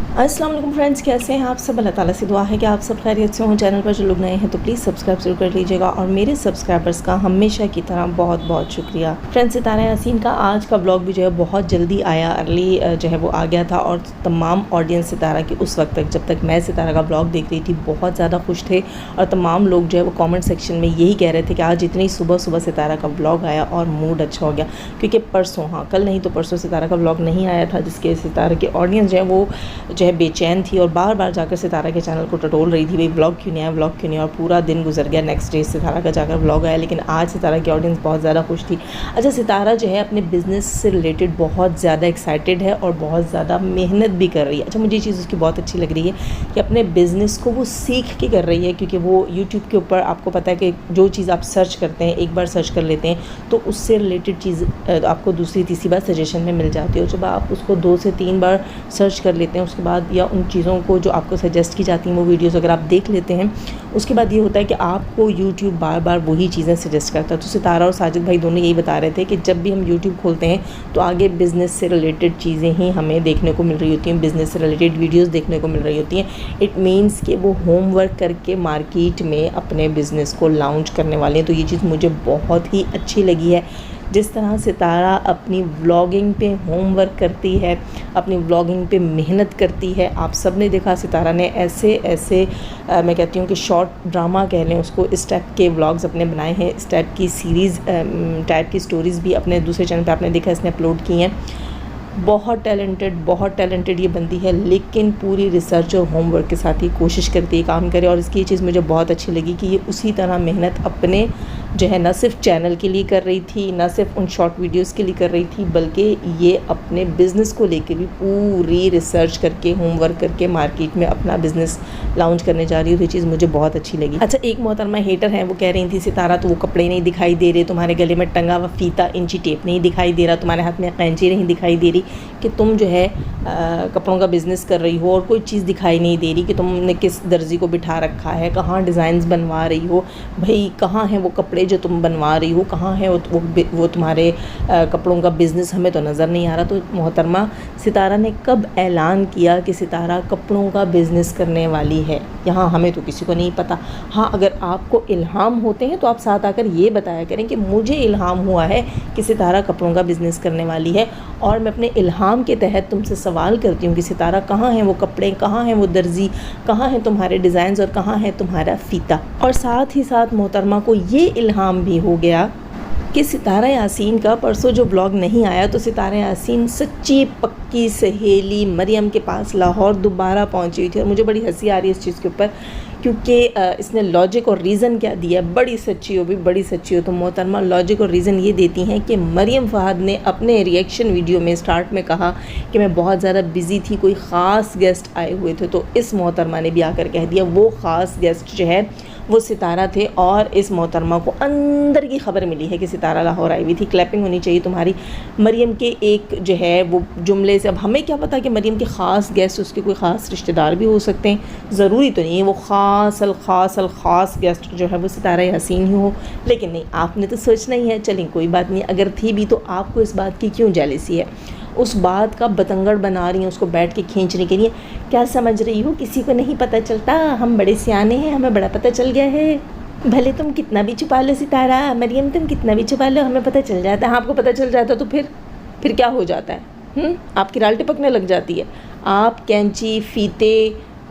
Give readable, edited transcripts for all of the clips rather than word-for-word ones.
अस्सलाम वालेकुम फ्रेंड्स, कैसे हैं आप सब। अल्लाह ताला से दुआ है कि आप सब खैरियत से हों। चैनल पर जो लोग नए हैं तो प्लीज़ सब्सक्राइब ज़रूर कर लीजिएगा और मेरे सब्सक्राइबर्स का हमेशा की तरह बहुत बहुत शुक्रिया। फ्रेंड्स, सितारा यासीन का आज का ब्लॉग भी जो है बहुत जल्दी आया, अर्ली जो है वो आ गया था और तमाम ऑडियंस सितारा की उस वक्त तक, जब तक मैं सितारा का ब्लॉग देख रही थी, बहुत ज़्यादा खुश थे और तमाम लोग जो है वो कॉमेंट सेक्शन में यही कह रहे थे कि आज इतनी सुबह सुबह सितारा का ब्लॉग आया और मूड अच्छा हो गया। क्योंकि परसों, हाँ कल नहीं तो परसों सितारा का ब्लॉग नहीं आया था, जिसके सितारा की ऑडियंस जो है वो जो है बेचैन थी और बार बार जाकर सितारा के चैनल को टटोल रही थी, भाई ब्लॉग क्यों नहीं आया, ब्लॉग क्यों नहीं आया। और पूरा दिन गुजर गया, नेक्स्ट डे सितारा का जाकर ब्लॉग आया, लेकिन आज सितारा की ऑडियंस बहुत ज़्यादा खुश थी। अच्छा, सितारा जो है अपने बिज़नेस से रिलेटेड बहुत ज़्यादा एक्साइटेड है और बहुत ज़्यादा मेहनत भी कर रही है। अच्छा, मुझे ये चीज़ उसकी बहुत अच्छी लग रही है कि अपने बिज़नेस को वो सीख के कर रही है, क्योंकि वो यूट्यूब के ऊपर आपको पता है कि जो चीज़ आप सर्च करते हैं, एक बार सर्च कर लेते हैं तो उससे रिलेटेड चीज़ आपको दूसरी तीसरी बार सजेशन में मिल जाती है। और जब आप उसको 2 से 3 बार सर्च कर लेते हैं उसके बाद, या उन चीज़ों को जो आपको सजेस्ट की जाती हैं वो वीडियोस अगर आप देख लेते हैं, उसके बाद ये होता है कि आपको यूट्यूब बार बार वही चीज़ें सजेस्ट करता है। तो सितारा और साजिद भाई दोनों यही बता रहे थे कि जब भी हम यूट्यूब खोलते हैं तो आगे बिज़नेस से रिलेटेड चीज़ें ही हमें देखने को मिल रही होती हैं, बिज़नेस से रिलेटेड वीडियोज़ देखने को मिल रही होती हैं। इट मीन्स कि वो होमवर्क करके मार्केट में अपने बिज़नेस को लॉन्च करने वाले हैं। तो ये चीज़ मुझे बहुत ही अच्छी लगी है। जिस तरह सितारा अपनी व्लॉगिंग पे होमवर्क करती है, अपनी व्लॉगिंग पे मेहनत करती है, आप सब ने देखा सितारा ने ऐसे ऐसे मैं कहती हूँ कि शॉर्ट ड्रामा कह लें उसको, इस टाइप के व्लॉग्स अपने बनाए हैं, इस टाइप की सीरीज़ टाइप की स्टोरीज़ भी अपने दूसरे चैनल पे आपने देखा इसने अपलोड की हैं। बहुत टैलेंटेड ये बंदी है, लेकिन पूरी रिसर्च और होमवर्क के साथ ही कोशिश करती है काम करे। और इसकी ये चीज़ मुझे बहुत अच्छी लगी कि ये उसी तरह मेहनत अपने जो है ना सिर्फ चैनल के लिए कर रही थी, ना सिर्फ उन शॉर्ट वीडियोस के लिए कर रही थी, बल्कि ये अपने बिज़नेस को लेकर भी पूरी रिसर्च करके, होमवर्क करके मार्केट में अपना बिज़नेस लॉन्च करने जा रही है। तो ये चीज़ मुझे बहुत अच्छी लगी। अच्छा, एक मोहतरमा हेटर हैं, वो कह रही थी सितारा तो वो कपड़े नहीं दिखाई दे रहे, तुम्हारे गले में टंगा हुआ फीता इंची टेप नहीं दिखाई दे रहा, तुम्हारे हाथ में कैंची नहीं दिखाई दे रही कि तुम जो है कपड़ों का बिज़नेस कर रही हो, और कोई चीज़ दिखाई नहीं दे रही कि तुमने किस दर्जी को बिठा रखा है, कहाँ डिज़ाइंस बनवा रही हो, भाई कहाँ हैं वो कपड़े जो तुम बनवा रही हो, कहाँ है वो तुम्हारे कपड़ों का बिज़नेस, हमें तो नज़र नहीं आ रहा। तो मोहतरमा सितारा ने कब ऐलान किया कि सितारा कपड़ों का बिज़नेस करने वाली है, यहाँ हमें तो किसी को नहीं पता। हाँ, अगर आपको इल्हाम होते हैं तो आप साथ आकर ये बताया करें कि मुझे इल्हाम हुआ है कि सितारा कपड़ों का बिज़नेस करने वाली है, और मैं अपने इल्हाम के तहत तुमसे सवाल करती हूँ कि सितारा कहाँ हैं वो कपड़े, कहाँ हैं वो दर्जी, कहाँ हैं तुम्हारे डिज़ाइंस और कहाँ है तुम्हारा फ़ीता। और साथ ही साथ मोहतरमा को ये इल्हाम भी हो गया कि सितारा यासीन का परसों जो ब्लॉग नहीं आया, तो सितारा यासीन सच्ची पक्की सहेली मरियम के पास लाहौर दोबारा पहुंची हुई थी। और मुझे बड़ी हंसी आ रही है इस चीज़ के ऊपर, क्योंकि इसने लॉजिक और रीज़न क्या दिया, बड़ी सच्ची हो भी बड़ी सच्ची हो। तो मोहतरमा लॉजिक और रीज़न ये देती हैं कि मरियम फ़हाद ने अपने रिएक्शन वीडियो में स्टार्ट में कहा कि मैं बहुत ज़्यादा बिज़ी थी, कोई ख़ास गेस्ट आए हुए थे। तो इस मोहतरमा ने भी आकर कह दिया वो ख़ास गेस्ट जो है वो सितारा थे, और इस मोहतरमा को अंदर की खबर मिली है कि सितारा लाहौर आई हुई थी। क्लैपिंग होनी चाहिए तुम्हारी मरियम के एक जो है वो जुमले से। अब हमें क्या पता कि मरियम के ख़ास गेस्ट उसके कोई ख़ास रिश्तेदार भी हो सकते हैं, ज़रूरी तो नहीं है वो ख़ास गेस्ट जो है वो सितारा यासीन ही हो, लेकिन नहीं, आपने तो सोचना ही है। चलें कोई बात नहीं, अगर थी भी तो आपको इस बात की क्यों जेलसी है, उस बात का बतंगड़ बना रही हैं उसको बैठ के खींचने के लिए। क्या समझ रही हो किसी को नहीं पता चलता, हम बड़े सियाने हैं, हमें बड़ा पता चल गया है। भले तुम कितना भी छुपा लो सितारा, मरियम तुम कितना भी छुपा लो, हमें पता चल जाता है। हाँ, आपको पता चल जाता तो फिर क्या हो जाता है, आपकी राल टिपकने लग जाती है। आप कैंची, फीते,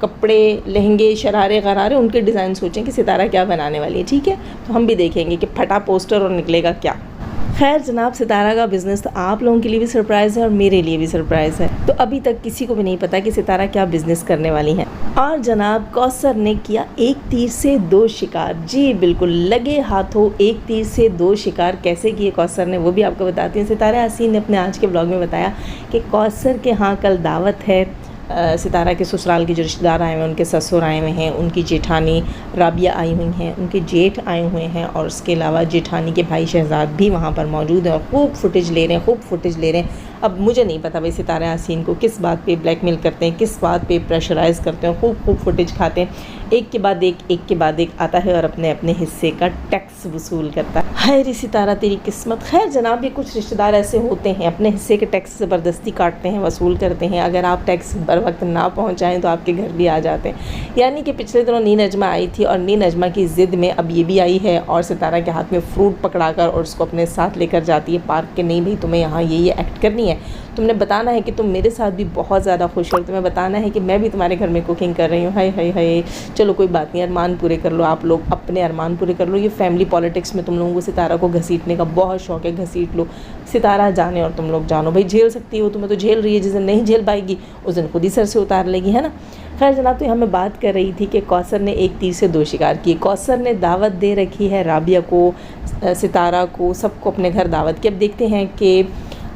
कपड़े, लहंगे, शरारे गरारे उनके डिज़ाइन सोचें कि सितारा क्या बनाने वाली है, ठीक है। तो हम भी देखेंगे कि फटा पोस्टर और निकलेगा क्या। खैर जनाब, सितारा का बिज़नेस तो आप लोगों के लिए भी सरप्राइज़ है और मेरे लिए भी सरप्राइज़ है। तो अभी तक किसी को भी नहीं पता कि सितारा क्या बिज़नेस करने वाली हैं। और जनाब, कौसर ने किया एक तीर से 2 शिकार। जी बिल्कुल, लगे हाथों एक तीर से 2 शिकार। कैसे किए कौसर ने, वो भी आपको बताती हैं। सितारा यासीन ने अपने आज के ब्लॉग में बताया कि कौसर के यहाँ कल दावत है, सितारा के ससुराल के जो रिश्तेदार आए हुए हैं, उनके ससुर आए हुए हैं, उनकी जेठानी राबिया आई हुई हैं, उनके जेठ आए हुए हैं, और उसके अलावा जेठानी के भाई शहजाद भी वहाँ पर मौजूद हैं और खूब फुटेज ले रहे हैं। अब मुझे नहीं पता भाई सितारा यासीन को किस बात पे ब्लैकमेल करते हैं, किस बात पे प्रेशराइज़ करते हैं, खूब फुटेज खाते हैं, एक के बाद एक आता है और अपने अपने हिस्से का टैक्स वसूल करता है। हाय रे सितारा तेरी किस्मत। खैर जनाब, ये कुछ रिश्तेदार ऐसे होते हैं, अपने हिस्से के टैक्स ज़बरदस्ती काटते हैं, वसूल करते हैं। अगर आप टैक्स बर वक्त ना पहुँचाएँ तो आपके घर भी आ जाते हैं। यानी कि पिछले दिनों नी नजमा आई थी और नी नजमा की ज़िद में अब ये भी आई है और सितारा के हाथ में फ्रूट पकड़ाकर और उसको अपने साथ लेकर जाती है पार्क के। नहीं भाई, तुम्हें यहाँ ये एक्ट करनी है, तुमने बताना है कि तुम मेरे साथ भी बहुत ज़्यादा खुश हो, तुम्हें बताना है कि मैं भी तुम्हारे घर में कुकिंग कर रही हूँ। हाय हाय हाय, चलो कोई बात नहीं, अरमान पूरे कर लो, आप लोग अपने अरमान पूरे कर लो। ये फैमिली पॉलिटिक्स में तुम लोगों को सितारा को घसीटने का बहुत शौक है, घसीट लो, सितारा जाने और तुम लोग जानो। भाई झेल सकती हो, तुम्हें तो झेल रही है, जिस दिन नहीं झेल पाएगी उस दिन खुद ही सर से उतार लेगी, है ना। खैर जनाब, तो यहाँ मैं बात कर रही थी कि कौसर ने एक तीर से दो शिकार किए। कौसर ने दावत दे रखी है राबिया को, सितारा को, सबको अपने घर दावत की। अब देखते हैं कि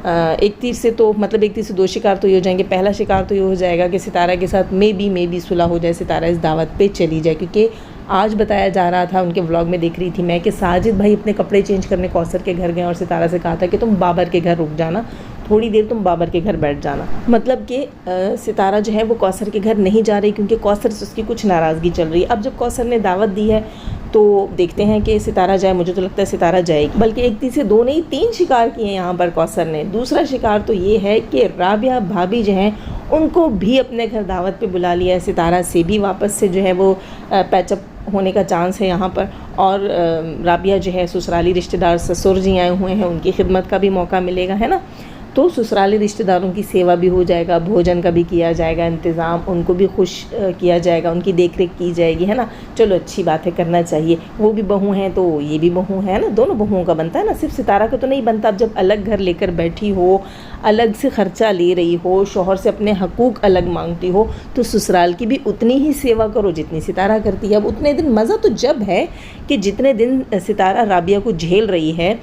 एक तीर से तो मतलब एक तीर से दो शिकार तो ये हो जाएंगे। पहला शिकार तो ये हो जाएगा कि सितारा के साथ मे बी सुलह हो जाए, सितारा इस दावत पे चली जाए। क्योंकि आज बताया जा रहा था, उनके व्लॉग में देख रही थी मैं, कि साजिद भाई अपने कपड़े चेंज करने कौसर के घर गए और सितारा से कहा था कि तुम बाबर के घर रुक जाना, थोड़ी देर तुम बाबर के घर बैठ जाना। मतलब कि सितारा जो है वो कौसर के घर नहीं जा रही क्योंकि कौसर से उसकी कुछ नाराज़गी चल रही है। अब जब कौसर ने दावत दी है तो देखते हैं कि सितारा जाए। मुझे तो लगता है सितारा जाएगी, बल्कि एक तीर से दो नहीं 3 शिकार किए हैं यहाँ पर कौसर ने। दूसरा शिकार तो ये है कि राबिया भाभी जो हैं उनको भी अपने घर दावत पे बुला लिया है। सितारा से भी वापस से जो है वो पैचअप होने का चांस है यहाँ पर। और राबिया जो है ससुराली रिश्तेदार ससुर जी आए हुए हैं, उनकी खिदमत का भी मौका मिलेगा, है ना। तो ससुराली रिश्तेदारों की सेवा भी हो जाएगा, भोजन का भी किया जाएगा इंतज़ाम, उनको भी खुश किया जाएगा, उनकी देखरेख की जाएगी, है ना। चलो अच्छी बात है, करना चाहिए। वो भी बहू हैं तो ये भी बहू है ना, दोनों बहुओं का बनता है ना, सिर्फ सितारा का तो नहीं बनता। अब जब अलग घर लेकर बैठी हो, अलग से ख़र्चा ले रही हो, शौहर से अपने हकूक़ अलग मांगती हो, तो ससुराल की भी उतनी ही सेवा करो जितनी सितारा करती है। अब उतने दिन मज़ा तो जब है कि जितने दिन सितारा राबिया को झेल रही है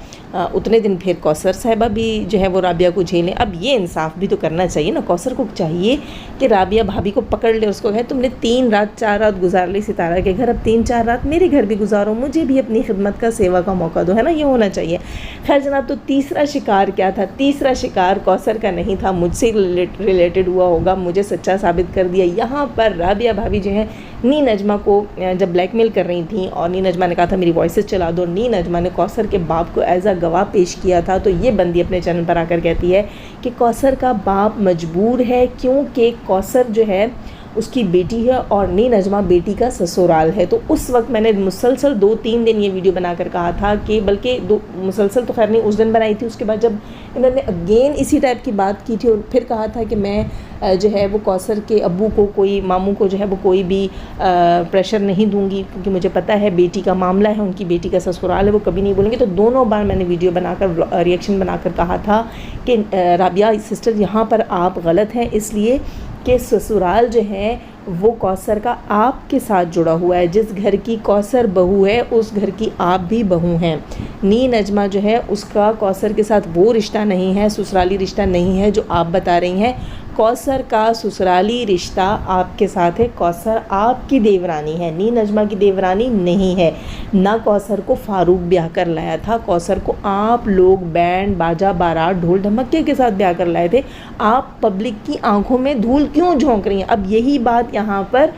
उतने दिन फिर कौसर साहिबा भी जो है वो राबिया को झेलें। अब ये इंसाफ भी तो करना चाहिए ना, कौसर को चाहिए कि राबिया भाभी को पकड़ ले, उसको कहे तुमने 3 रात 4 रात गुजार ली सितारा के घर, अब 3-4 रात मेरे घर भी गुजारो, मुझे भी अपनी खिदमत का सेवा का मौका दो, है ना, ये होना चाहिए। खैर जनाब, तो तीसरा शिकार क्या था? तीसरा शिकार कौसर का नहीं था, मुझसे रिलेटेड हुआ होगा, मुझे सच्चा साबित कर दिया। यहाँ पर राबिया भाभी जो है नी नजमा को जब ब्लैकमेल कर रही थी और नी नजमा ने कहा था मेरी वॉइसेस चला दो, नी नजमा ने कौसर के बाप को एज अ गवाह पेश किया था। तो ये बंदी अपने चैनल पर आकर कहती है कि कौसर का बाप मजबूर है क्योंकि कौसर जो है उसकी बेटी है और नी नजमा बेटी का ससुराल है। तो उस वक्त मैंने मुसलसल 2-3 दिन ये वीडियो बनाकर कहा था कि, बल्कि मुसलसल तो खैर नहीं, उस दिन बनाई थी, उसके बाद जब इन्होंने अगेन इसी टाइप की बात की थी और फिर कहा था कि मैं जो है वो कौसर के अब्बू को, कोई मामू को जो है वो कोई भी प्रेशर नहीं दूंगी क्योंकि मुझे पता है बेटी का मामला है, उनकी बेटी का ससुराल है, वो कभी नहीं बोलेंगे। तो दोनों बार मैंने वीडियो बनाकर रिएक्शन बनाकर कहा था कि राबिया सिस्टर यहाँ पर आप गलत हैं, इसलिए कि ससुराल जो है वो कौसर का आपके साथ जुड़ा हुआ है। जिस घर की कौसर बहू है उस घर की आप भी बहू हैं। नी नजमा जो है उसका कौसर के साथ वो रिश्ता नहीं है, ससुराली रिश्ता नहीं है जो आप बता रही हैं। कौसर का ससुराली रिश्ता आपके साथ है, कौसर आपकी देवरानी है, नी नजमा की देवरानी नहीं है। ना कौसर को फारूक ब्याह कर लाया था, कौसर को आप लोग बैंड बाजा बारात ढोल ढमक्के के साथ ब्याह कर लाए थे। आप पब्लिक की आंखों में धूल क्यों झोंक रही हैं? अब यही बात यहाँ पर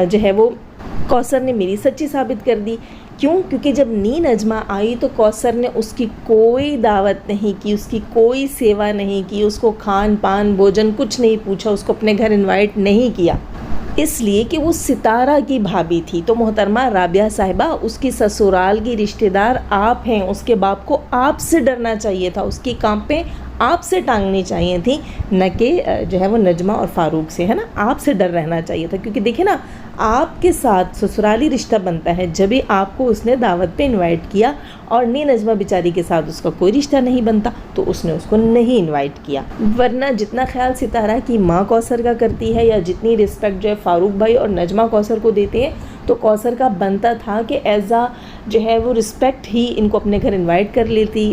जो है वो कौसर ने मेरी सच्ची साबित कर दी। क्यों? क्योंकि जब नी नजमा आई तो कौसर ने उसकी कोई दावत नहीं की, उसकी कोई सेवा नहीं की, उसको खान पान भोजन कुछ नहीं पूछा, उसको अपने घर इनवाइट नहीं किया, इसलिए कि वो सितारा की भाभी थी। तो मोहतरमा राबिया साहिबा, उसकी ससुराल की रिश्तेदार आप हैं, उसके बाप को आपसे डरना चाहिए था, उसकी कांपें आपसे टांगनी चाहिए थी, न कि जो है वो नजमा और फ़ारूक से, है ना। आपसे डर रहना चाहिए था क्योंकि देखिए ना, आपके साथ ससुराली रिश्ता बनता है जब भी आपको उसने दावत पे इनवाइट किया, और नी नजमा बेचारी के साथ उसका कोई रिश्ता नहीं बनता तो उसने उसको नहीं इनवाइट किया। वरना जितना ख्याल सितारा की माँ कौसर का करती है या जितनी रिस्पेक्ट जो है फ़ारूक भाई और नजमा कौसर को देते हैं, तो कौसर का बनता था कि एज़ा जो है वो रिस्पेक्ट ही इनको अपने घर इनवाइट कर लेती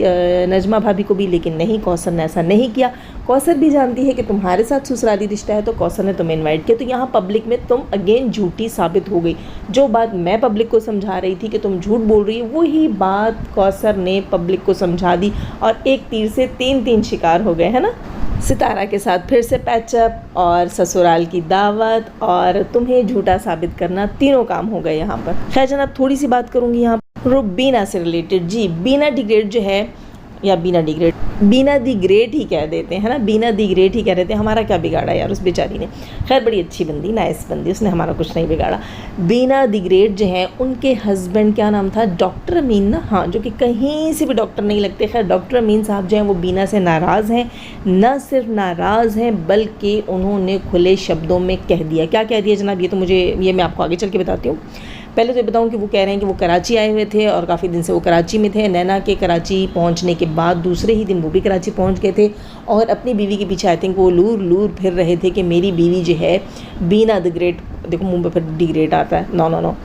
नजमा भाभी को भी, लेकिन नहीं, कौसर ने ऐसा नहीं किया। कौसर भी जानती है कि तुम्हारे साथ ससुराली रिश्ता है, तो कौसर ने तुम्हें इनवाइट किया। तो यहाँ पब्लिक में तुम अगेन झूठी साबित हो गई। जो बात मैं पब्लिक को समझा रही थी कि तुम झूठ बोल रही हो, वही बात कौसर ने पब्लिक को समझा दी और एक तीर से तीन शिकार हो गए, है ना। सितारा के साथ फिर से पैचअप और ससुराल की दावत और तुम्हें झूठा साबित करना, तीनों काम हो गए यहाँ पर। खैर जनाब, थोड़ी सी बात करूँगी यहाँ रुबीना से related. Ji, Bina the great जो है, या बीना दी ग्रेट ही कह देते हैं, है ना, बीना दी ग्रेट ही कह देते हैं। हमारा क्या बिगाड़ा यार उस बेचारी ने। खैर बड़ी अच्छी बंदी, नाइस बंदी, उसने हमारा कुछ नहीं बिगाड़ा। बीना दी ग्रेट जो है, उनके हस्बैंड क्या नाम था, डॉक्टर अमीन ना, हाँ, जो कि कहीं से भी डॉक्टर नहीं लगते। खैर डॉक्टर अमीन साहब जो हैं वो बीना से नाराज़ हैं। न सिर्फ नाराज़ हैं बल्कि उन्होंने खुले शब्दों में कह दिया। क्या कह दिया जनाब, ये मैं आपको आगे चल के बताती हूँ। पहले तो ये बताऊँ कि वो कह रहे हैं कि वो कराची आए हुए थे और काफ़ी दिन से वो कराची में थे। नैना के कराची पहुंचने के बाद दूसरे ही दिन वो भी कराची पहुंच गए थे और अपनी बीवी के पीछे आई थिंक वो लूर फिर रहे थे कि मेरी बीवी जो है बीना द ग्रेट, देखो मुंह पे फिर डी ग्रेट आता है, नो,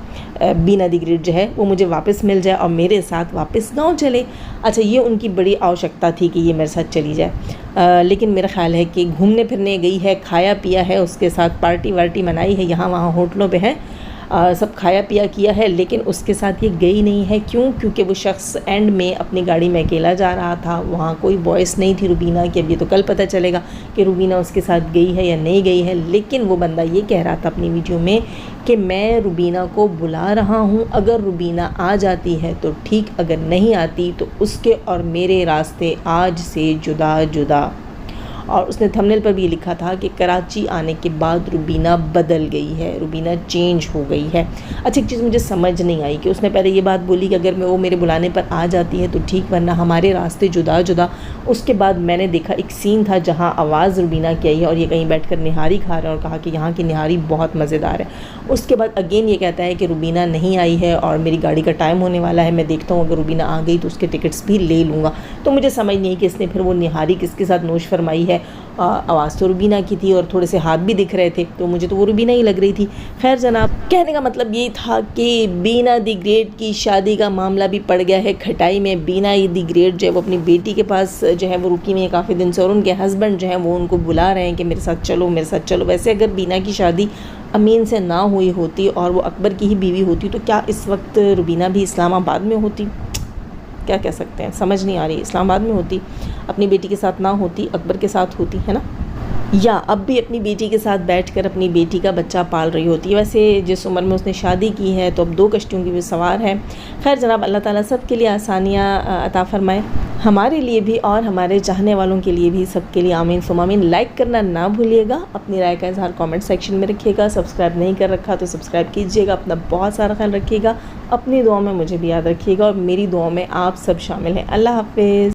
बीना दी ग्रेट जो है वो मुझे वापस मिल जाए और मेरे साथ वापस गाँव चले। अच्छा, ये उनकी बड़ी आवश्यकता थी कि ये मेरे साथ चली जाए। लेकिन मेरा ख्याल है कि घूमने फिरने गई है, खाया पिया है, उसके साथ पार्टी वार्टी मनाई है, यहाँ वहाँ होटलों पे है, सब खाया पिया किया है, लेकिन उसके साथ ये गई नहीं है। क्यों? क्योंकि वो शख्स एंड में अपनी गाड़ी में अकेला जा रहा था, वहाँ कोई वॉइस नहीं थी रुबीना की। अब ये तो कल पता चलेगा कि रुबीना उसके साथ गई है या नहीं गई है, लेकिन वो बंदा ये कह रहा था अपनी वीडियो में कि मैं रुबीना को बुला रहा हूँ, अगर रुबीना आ जाती है तो ठीक, अगर नहीं आती तो उसके और मेरे रास्ते आज से जुदा जुदा। और उसने थंबनेल पर भी ये लिखा था कि कराची आने के बाद रुबीना बदल गई है, रुबीना चेंज हो गई है। अच्छा, एक चीज़ मुझे समझ नहीं आई कि उसने पहले ये बात बोली कि अगर वो मेरे बुलाने पर आ जाती है तो ठीक, वरना हमारे रास्ते जुदा जुदा। उसके बाद मैंने देखा एक सीन था जहाँ आवाज़ रुबीना की आई है और ये कहीं बैठकर निहारी खा रहे हैं और कहा कि यहाँ की निहारी बहुत मज़ेदार है। उसके बाद अगेन ये कहता है कि रुबीना नहीं आई है और मेरी गाड़ी का टाइम होने वाला है, मैं देखता हूँ अगर रुबीना आ गई तो उसके टिकट्स भी ले लूँगा। तो मुझे समझ नहीं आई कि इसने फिर वो निहारी किसके साथ नोश फरमाई है। आवाज़ तो रुबीना की थी और थोड़े से हाथ भी दिख रहे थे, तो मुझे तो वो रुबीना ही लग रही थी। खैर जनाब, कहने का मतलब ये था कि बीना दी ग्रेट की शादी का मामला भी पड़ गया है खटाई में। बीना दी ग्रेट जो है वो अपनी बेटी के पास जो है वो रुकी हुई है काफ़ी दिन से और उनके हस्बैंड जो है वो उनको बुला रहे हैं कि मेरे साथ चलो। वैसे अगर बीना की शादी अमीन से ना हुई होती और वो अकबर की ही बीवी होती तो क्या इस वक्त रुबीना भी इस्लामाबाद में होती? क्या कह सकते हैं, समझ नहीं आ रही। इस्लामाबाद में होती, अपनी बेटी के साथ ना होती, अकबर के साथ होती, है ना, या अब भी अपनी बेटी के साथ बैठकर अपनी बेटी का बच्चा पाल रही होती है। वैसे जिस उम्र में उसने शादी की है तो अब 2 कश्तियों की भी सवार है। खैर जनाब, अल्लाह ताला सब के लिए आसानियाँ अता फरमाए, हमारे लिए भी और हमारे चाहने वालों के लिए भी, सबके लिए आमीन सुम्मा आमीन। लाइक करना ना भूलिएगा, अपनी राय का इजहार कमेंट सेक्शन में रखिएगा। सब्सक्राइब नहीं कर रखा तो सब्सक्राइब कीजिएगा। अपना बहुत सारा ख्याल रखिएगा, अपनी दुआ में मुझे भी याद रखिएगा और मेरी दुआ में आप सब शामिल हैं। अल्लाह हाफिज़।